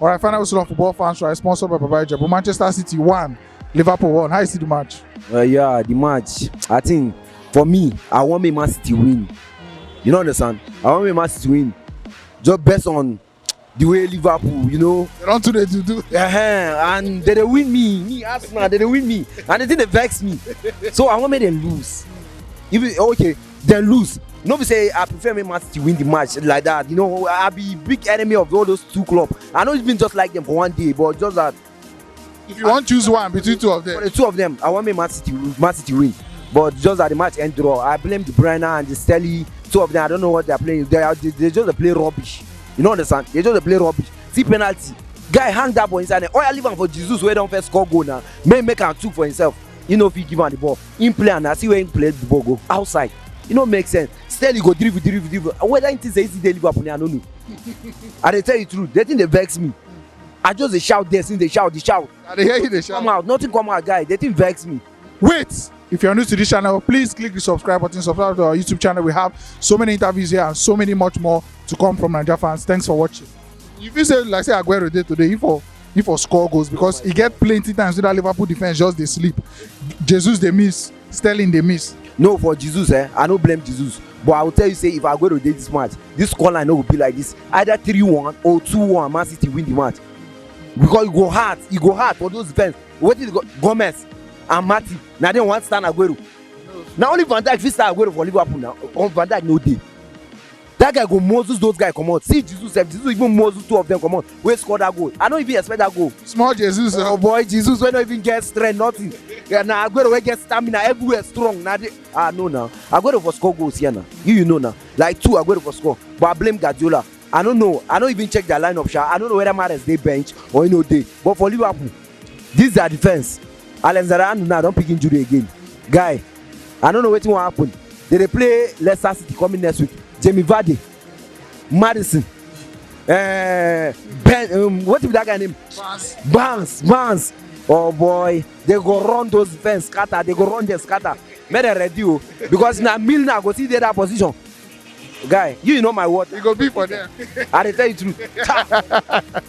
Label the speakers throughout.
Speaker 1: All right, final whistle on football fans, right? Sponsored by Baba Ijebu. Manchester City 1, Liverpool 1. How you see the match?
Speaker 2: Yeah, the match. I think for me, I want me Man City win. You know understand? I want me Man City win. Just based on the way Liverpool, you know.
Speaker 1: They don't do.
Speaker 2: And they win me Arsenal, they win me. And they think they vex me. So I want me them lose. Okay, then lose. Nobody say I prefer me Man City win the match like that. You know, I'll be big enemy of all those two clubs. I don't even just like them for one day, but just that.
Speaker 1: If you want to choose one between two of them.
Speaker 2: For the two of them, I want me Man City win. But just that the match end draw. I blame the Brenner and the Stelly. Two of them, I don't know what they're playing. They just play rubbish. You know understand? They just play rubbish. See penalty. Guy hang that ball inside. Oh, I leave him for Jesus where don't first score goal now. Make him two for himself. You know if he give him the ball. In play and I see where he play the ball go. Outside. You know make sense. Stelly go dribble. Whether it is easy they Liverpool, I don't know. And they tell you the truth. They think they vex me. I just they shout there since they shout.
Speaker 1: And they hear you, they shout.
Speaker 2: Come out. Nothing come out, guy. They think vex me.
Speaker 1: Wait. If you're new to this channel, please click the subscribe button, subscribe to our YouTube channel. We have so many interviews here and so many much more to come from Naija fans. Thanks for watching. If you say, like say Aguero did today, if for score goals, because he get plenty times with that Liverpool defense just they sleep. Jesus they miss, Sterling they miss.
Speaker 2: No, for Jesus, I don't blame Jesus. But I will tell you, say, if Aguero did this match, this scoreline will be like this. Either 3-1 or 2-1, Man City win the match. Because it go hard for those defense. What is Gomez and Matty? Now they want to stand Aguero. Now only Van Dijk fit start Aguero for Liverpool now. On Van Dijk no day. That guy go Moses, those guys come out. See Jesus even Moses, two of them come out. Where score that goal? I don't even expect that goal.
Speaker 1: Small Jesus.
Speaker 2: Oh boy, Jesus will not even get strength, nothing. Yeah, now Aguero will get stamina everywhere strong. Now no now. Aguero for score goals here now. You know now. Like 2 Aguero for score. But I blame Guardiola. I don't know. I don't even check their lineup. I don't know whether Mahrez they bench or they. But for Liverpool, this is their defense. Alexander now don't pick injury again. Guy, I don't know what will happen. They play Leicester City coming next week. Jamie Vardy, Madison, Ben, what is that guy name? Barnes. Oh boy, they go run those defense scatter. They go run their scatter. Make them ready because now Milner go see the other position. Guy, you know my word.
Speaker 1: You go be for them.
Speaker 2: I tell you the truth.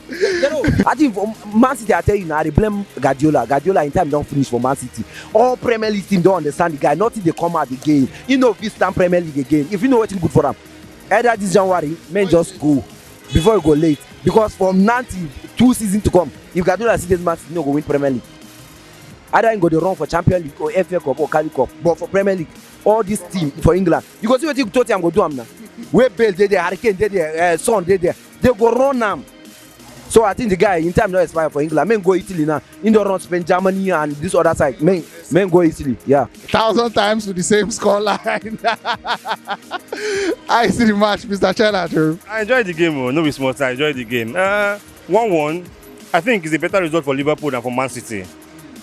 Speaker 2: You know, I think for Man City, I tell you now, they blame Guardiola. Guardiola in time don't finish for Man City. All Premier League team don't understand the guy. Nothing they come out again. You know if he stand Premier League again. If you know what's good for them, either this January, men just go before you go late. Because from now till 2 seasons to come, if Guardiola see this Man City, no go win Premier League. Either you go the run for Champions League or FA Cup or Cali Cup, but for Premier League, all this team for England, you go see what you Tottenham go do them now. Where Bale they there, Hurricane they there, Son they there, they go run them. So I think the guy in time not expire for England. Men go Italy now. In the run Spain, Germany and this other side. Men go Italy. Yeah.
Speaker 1: 1,000 times with the same scoreline. I see the match, Mr. Chela.
Speaker 3: I enjoyed the game. No be small. I enjoyed the game. 1-1. I think it's a better result for Liverpool than for Man City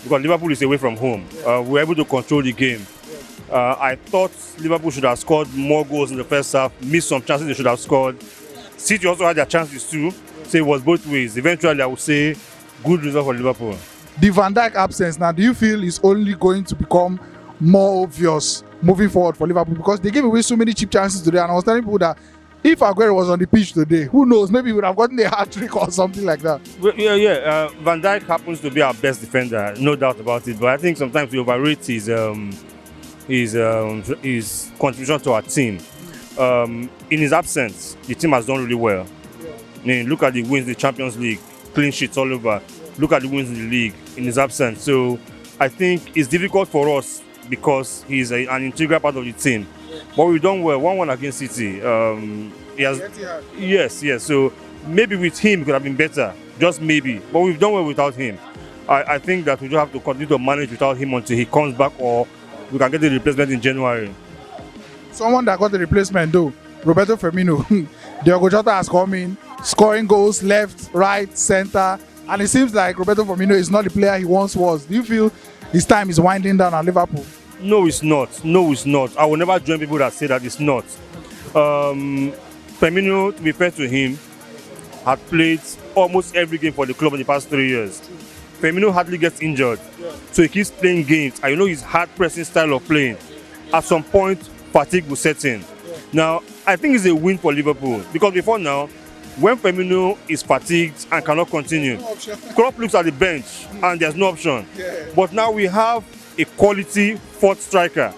Speaker 3: because Liverpool is away from home. We were able to control the game. I thought Liverpool should have scored more goals in the first half, missed some chances they should have scored. City also had their chances too, so it was both ways. Eventually, I would say good result for Liverpool.
Speaker 1: The Van Dijk absence now, do you feel is only going to become more obvious moving forward for Liverpool? Because they gave away so many cheap chances today, and I was telling people that if Aguero was on the pitch today, who knows, maybe he would have gotten a hat-trick or something like that.
Speaker 3: Well, yeah. Van Dijk happens to be our best defender, no doubt about it, but I think sometimes we overrate his contribution to our team. In his absence, the team has done really well. I mean, look at the wins in the Champions League, clean sheets all over. Look at the wins in the league in his absence. So I think it's difficult for us because he's an integral part of the team. But we've done well. 1-1 against City. Yes. So maybe with him it could have been better, just maybe. But we've done well without him. I think that we just have to continue to manage without him until he comes back, or we can get the replacement in January.
Speaker 1: Someone that got the replacement though, Roberto Firmino. Diogo Jota has come in, scoring goals left, right, center, and it seems like Roberto Firmino is not the player he once was. Do you feel his time is winding down at Liverpool?
Speaker 3: No, it's not. I will never join people that say that it's not. Firmino, to be fair to him, had played almost every game for the club in the past 3 years. Firmino hardly gets injured, so he keeps playing games. And you know his hard-pressing style of playing. At some point, fatigue will set in. Now, I think it's a win for Liverpool because before now, when Firmino is fatigued and cannot continue,
Speaker 1: No option.
Speaker 3: Klopp looks at the bench and there's no option.
Speaker 1: Yeah.
Speaker 3: But now we have a quality fourth striker.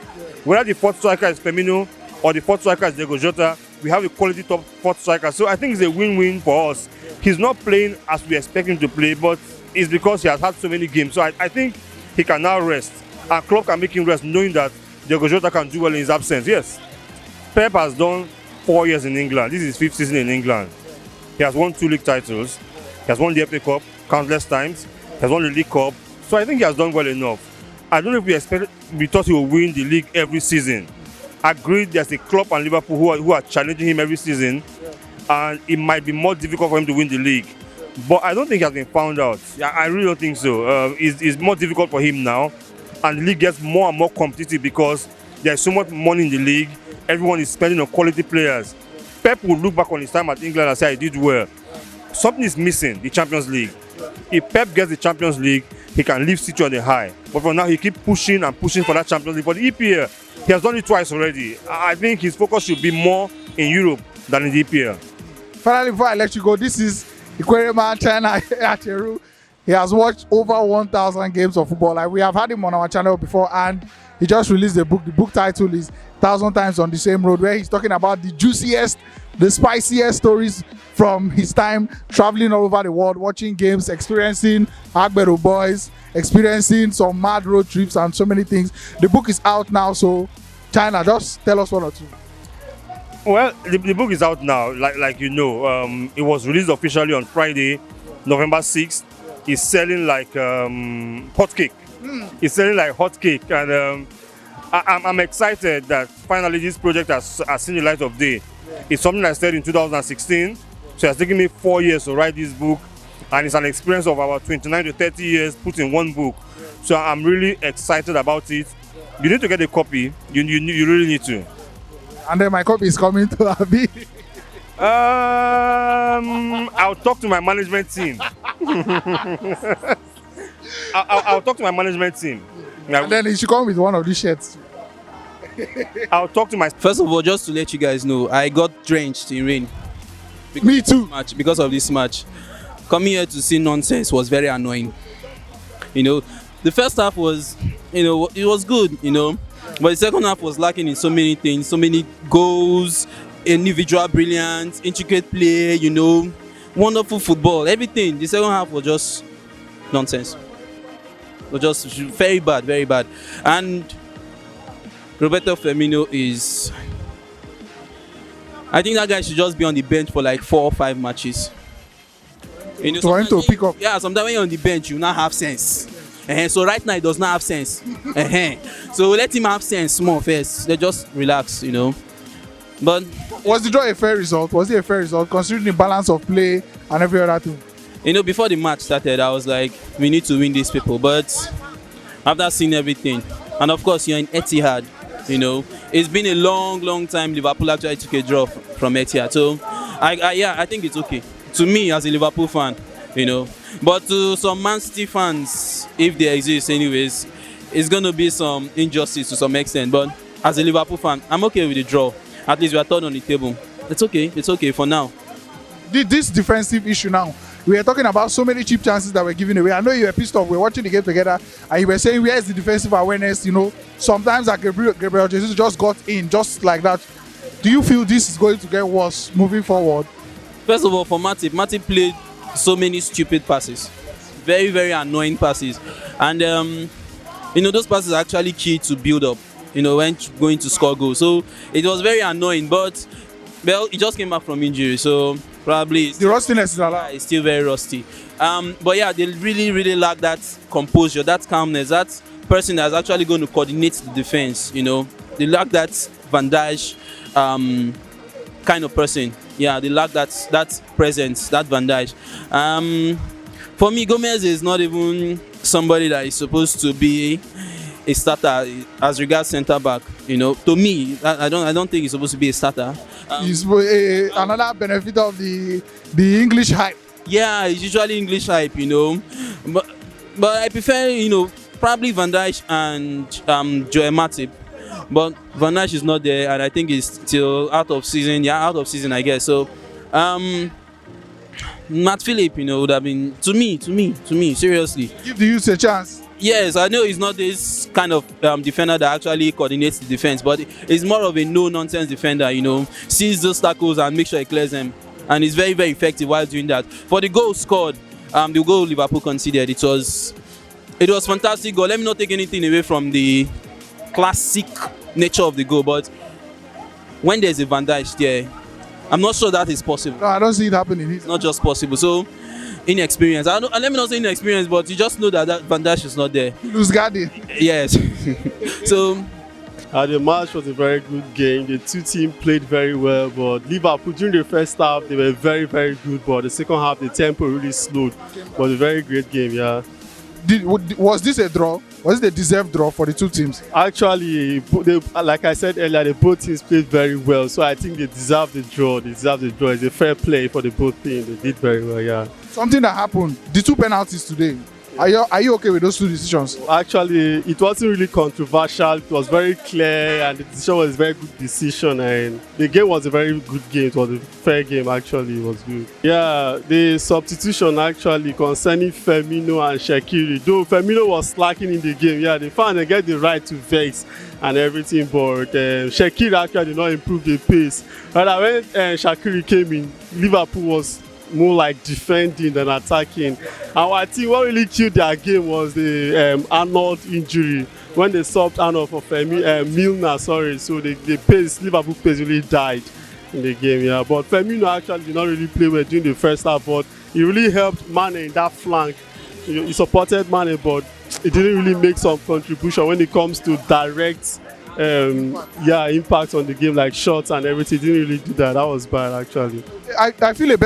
Speaker 3: Whether the fourth striker is Firmino or the fourth striker is Diego Jota, we have a quality top fourth striker. So I think it's a win-win for us. He's not playing as we expect him to play, but it's because he has had so many games. So I think he can now rest. And Klopp can make him rest knowing that Diego Jota can do well in his absence. Yes, Pep has done 4 years in England. This is his fifth season in England. He has won 2 league titles. He has won the FA Cup countless times. He has won the League Cup. So I think he has done well enough. I don't know if we thought he would win the league every season. Agreed, there's a Klopp and Liverpool who are challenging him every season, and it might be more difficult for him to win the league. But I don't think he has been found out. I really don't think so. It's more difficult for him now, and the league gets more and more competitive because there's so much money in the league. Everyone is spending on quality players. Pep will look back on his time at England and say, he did well. Something is missing, the Champions League. If Pep gets the Champions League, he can leave City on the high. But for now, he keeps pushing and pushing for that Champions League. For the EPL, he has done it twice already. I think his focus should be more in Europe than in the EPL.
Speaker 1: Finally, before I let you go, this is Ikwereman China Acheru. He has watched over 1,000 games of football. Like, we have had him on our channel before, and he just released a book. The book title is 1,000 Times on the Same Road, where he's talking about the juiciest, the spiciest stories from his time traveling all over the world, watching games, experiencing Agbero boys, experiencing some mad road trips and so many things. The book is out now, so China, just tell us one or two.
Speaker 3: Well, the book is out now, like you know. It was released officially on Friday, November 6th. It's selling like hotcake. It's selling like hotcake, and I'm excited that finally this project has seen the light of day. It's something I started in 2016, so it has taken me 4 years to write this book, and it's an experience of about 29 to 30 years put in one book. So I'm really excited about it. You need to get a copy. You really need to.
Speaker 1: And then my copy is coming to Abi.
Speaker 3: I'll talk to my management team. I'll talk to my management team.
Speaker 1: And then he should come with one of these shirts.
Speaker 3: I'll talk to my.
Speaker 4: First of all, just to let you guys know, I got drenched in rain.
Speaker 1: Me too.
Speaker 4: Because of this match. Coming here to see nonsense was very annoying. You know, the first half was, it was good, but the second half was lacking in so many things, so many goals, individual brilliance, intricate play, wonderful football, everything. The second half was just nonsense. It was just very bad, very bad. And Roberto Firmino is... I think that guy should just be on the bench for like 4 or 5 matches.
Speaker 1: For him to pick up.
Speaker 4: Yeah, sometimes when you're on the bench, you not have sense. So right now, he does not have sense. So let him have sense small first. They just relax, But
Speaker 1: was the draw a fair result? Was it a fair result considering the balance of play and every other thing?
Speaker 4: Before the match started, I was like, we need to win these people. But after seeing everything, and of course, you're in Etihad, it's been a long time Liverpool actually took a draw from Etihad. So, I think it's okay. To me, as a Liverpool fan, But to some Man City fans, if they exist anyways, it's going to be some injustice to some extent. But as a Liverpool fan, I'm okay with the draw. At least we are third on the table. It's okay for now.
Speaker 1: This defensive issue now, we are talking about so many cheap chances that we're giving away. I know you were pissed off. We're watching the game together, and you were saying, where is the defensive awareness? Sometimes that Gabriel Jesus just got in, just like that. Do you feel this is going to get worse moving forward?
Speaker 4: First of all, for Matip played so many stupid passes. Very, very annoying passes. And, those passes are actually key to build up, when going to score goals. So it was very annoying, but, well, he just came back from injury. So probably
Speaker 1: the rustiness is allowed.
Speaker 4: It's still very rusty. But yeah, they really, really lack that composure, that calmness, that person that's actually going to coordinate the defense. They lack that Van Dijk kind of person. Yeah, they lack that presence, that Van Dijk. For me, Gomez is not even somebody that is supposed to be a starter as regards centre back. To me, I don't think he's supposed to be a starter.
Speaker 1: He's another benefit of the English hype.
Speaker 4: Yeah, it's usually English hype, But I prefer, probably Van Dijk and Joel Matip. But Van Dijk is not there, and I think he's still out of season. Yeah, out of season, I guess. So, Matt Phillip, would have been to me, seriously.
Speaker 1: Give the youth a chance.
Speaker 4: Yes, I know he's not this kind of defender that actually coordinates the defense, but he's more of a no-nonsense defender, sees those tackles and makes sure he clears them. And he's very, very effective while doing that. For the goal scored, the goal Liverpool conceded, it was fantastic goal. Let me not take anything away from the classic nature of the goal, but when there's a Van Dijk there, I'm not sure that is possible.
Speaker 1: No, I don't see it happening.
Speaker 4: It's not just possible. So, inexperience. And let me not say inexperience, but you just know that Van Dijk is not there.
Speaker 1: Lose guarding.
Speaker 4: Yes. So,
Speaker 5: the match was a very good game. The two teams played very well, but Liverpool during the first half they were very, very good. But the second half the tempo really slowed. But a very great game, yeah.
Speaker 1: Was this a draw? Was it a deserved draw for the two teams?
Speaker 5: Actually, like I said earlier, the both teams played very well. So I think they deserve the draw. It's a fair play for the both teams. They did very well, yeah.
Speaker 1: Something that happened. The two penalties today. Are you okay with those two decisions?
Speaker 5: Actually, it wasn't really controversial. It was very clear, and the decision was a very good decision. And the game was a very good game. It was a fair game. Actually, it was good. Yeah, the substitution actually concerning Firmino and Shaqiri. Though Firmino was slacking in the game, yeah, the fans get the right to vex and everything, but Shaqiri actually did not improve the pace. And when Shaqiri came in, Liverpool was more like defending than attacking. And I think what really killed their game was the Arnold injury when they subbed Arnold for Milner. So the pace, Liverpool pace really died in the game. Yeah, but Firmino actually did not really play well during the first half, but he really helped Mane in that flank. He supported Mane, but it didn't really make some contribution when it comes to direct impact on the game, like shots and everything. Didn't really do that. That was bad actually.
Speaker 1: I feel a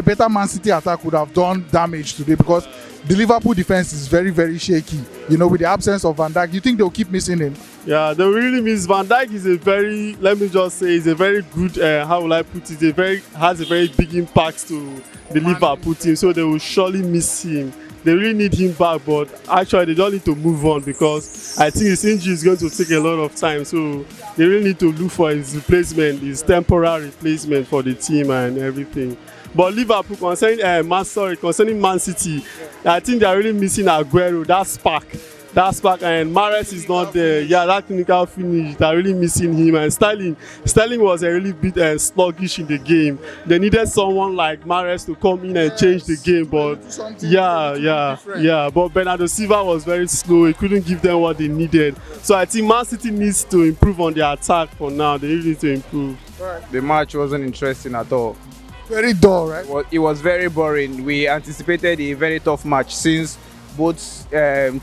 Speaker 1: better Man City attack would have done damage today because the Liverpool defense is very, very shaky. With the absence of Van Dijk, you think they'll keep missing him?
Speaker 5: Yeah, they really miss Van Dijk. Is a very, let me just say, is a very good. How will I put it? Has a very big impact to the Liverpool team. So they will surely miss him. They really need him back, but actually they don't need to move on because I think his injury is going to take a lot of time. So they really need to look for his replacement, his temporary replacement for the team and everything. But Liverpool, concerning Man City, I think they are really missing Aguero, that spark, and Mahrez is not there. Yeah, that clinical finish, they are really missing him. And Sterling was a really bit sluggish in the game. They needed someone like Mahrez to come in and change the game. But but Bernardo Silva was very slow. He couldn't give them what they needed. So I think Man City needs to improve on their attack for now. They really need to improve.
Speaker 6: The match wasn't interesting at all.
Speaker 1: Very dull, right?
Speaker 6: It was very boring. We anticipated a very tough match since both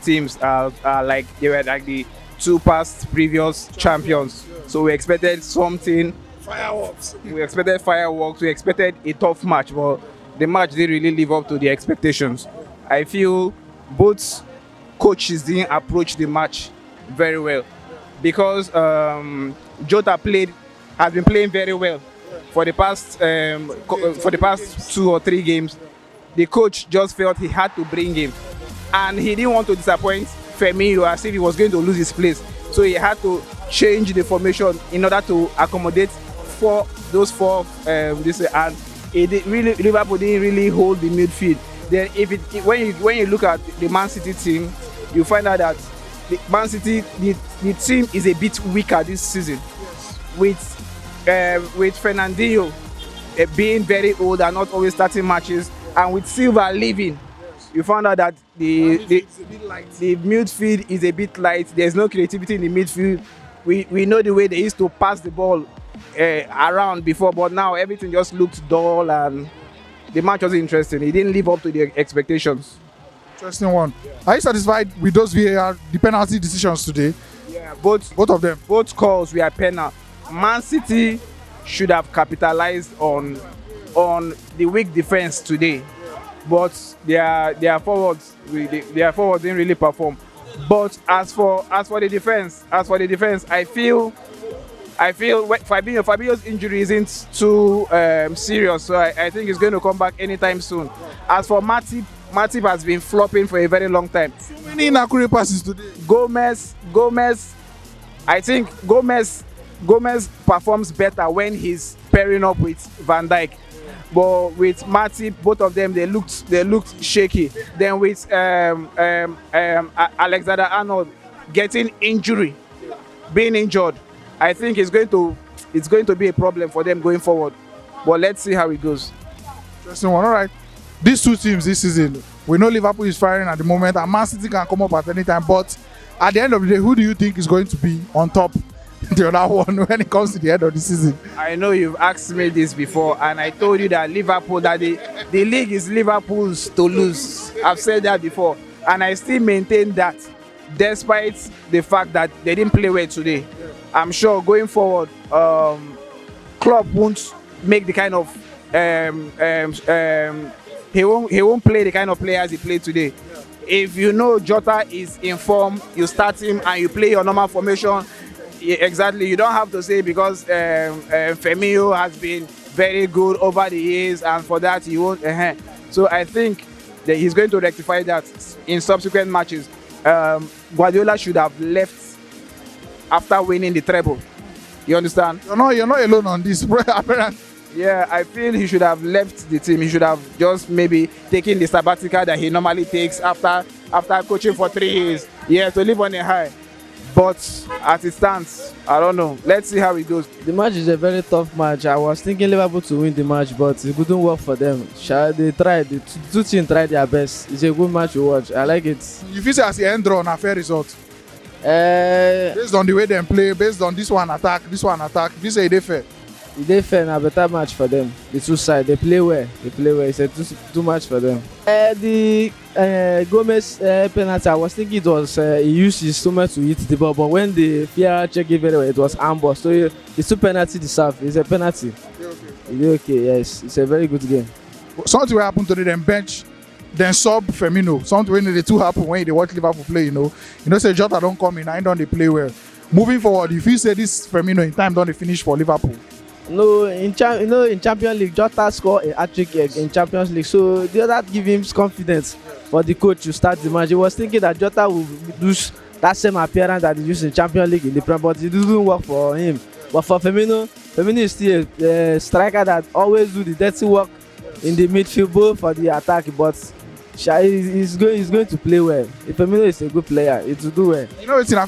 Speaker 6: teams are like they were like the two past previous champions. So we expected something.
Speaker 1: Fireworks.
Speaker 6: We expected fireworks. We expected a tough match, but the match didn't really live up to the expectations. I feel both coaches didn't approach the match very well because Jota has been playing very well for the past 2 or 3 games. The coach just felt he had to bring him, and he didn't want to disappoint Firmino as if he was going to lose his place. So he had to change the formation in order to accommodate those four. And Liverpool didn't really hold the midfield. Then when you look at the Man City team, you find out that the Man City the team is a bit weaker this season. With Fernandinho being very old and not always starting matches, and with Silva leaving, you found out that the midfield is a bit light. There's no creativity in the midfield. We know the way they used to pass the ball around before, but now everything just looked dull and the match was interesting. It didn't live up to the expectations.
Speaker 1: Interesting one. Are you satisfied with those VAR, the penalty decisions today?
Speaker 6: Yeah, both
Speaker 1: of them.
Speaker 6: Both calls were penal. Man City should have capitalized on the weak defense today, but their forwards didn't really perform. But as for the defense, I feel Fabinho's injury isn't too serious, so I think he's going to come back anytime soon. As for Matip has been flopping for a very long time.
Speaker 1: So many inaccurate passes today.
Speaker 6: Gomez, I think Gomez performs better when he's pairing up with Van Dijk. but with Matip, both of them they looked shaky. Then with Alexander-Arnold getting being injured, I think it's going to be a problem for them going forward. But let's see how it goes.
Speaker 1: Interesting one. All right. These two teams this season, we know Liverpool is firing at the moment, and Man City can come up at any time. But at the end of the day, who do you think is going to be on top? The other one when it comes to the end of the season.
Speaker 6: I know you've asked me this before, and I told you that the league is Liverpool's to lose. I've said that before, and I still maintain that, despite the fact that they didn't play well today. I'm sure going forward, Klopp won't make the kind of he won't play the kind of players he played today. If you know Jota is in form, you start him and you play your normal formation. Exactly, you don't have to say because Firmino has been very good over the years, and for that he won't. So I think that he's going to rectify that in subsequent matches. Guardiola should have left after winning the treble. You understand?
Speaker 1: You're not alone on this, apparently.
Speaker 6: Yeah, I feel he should have left the team. He should have just maybe taken the sabbatical that he normally takes after coaching for 3 years. Yeah, to live on a high. But as it stands, I don't know. Let's see how it goes.
Speaker 7: The match is a very tough match. I was thinking Liverpool to win the match, but it couldn't work for them. They tried. The two teams tried their best. It's a good match to watch. I like it.
Speaker 1: You feel as the end draw on a fair result?
Speaker 7: Based
Speaker 1: on the way they play, based on this one attack, if you say they fair.
Speaker 7: They fair a better match for them. The two sides, they play well. It's a two match for them. The Gomez penalty, I was thinking it was he used his stomach to hit the ball, but when the FIA checked it very well, it was ambush. So the two penalty deserve. It's a penalty. Okay, yes, it's a very good game.
Speaker 1: Something will happen today, then bench, then sub Firmino. Something when the two happen when they watch Liverpool play, say Jota don't come in, I don't they play well. Moving forward, if you say this Firmino in time, don't they finish for Liverpool?
Speaker 7: No, in Champions League, Jota scored a hat-trick in Champions League, so the other give him confidence for the coach to start the match. He was thinking that Jota would do that same appearance that he used in Champions League in the Premier, but it didn't work for him. But for Firmino is still a striker that always do the dirty work in the midfield, both for the attack, but he's going to play well. If Firmino is a good player, it will do well.
Speaker 1: I feel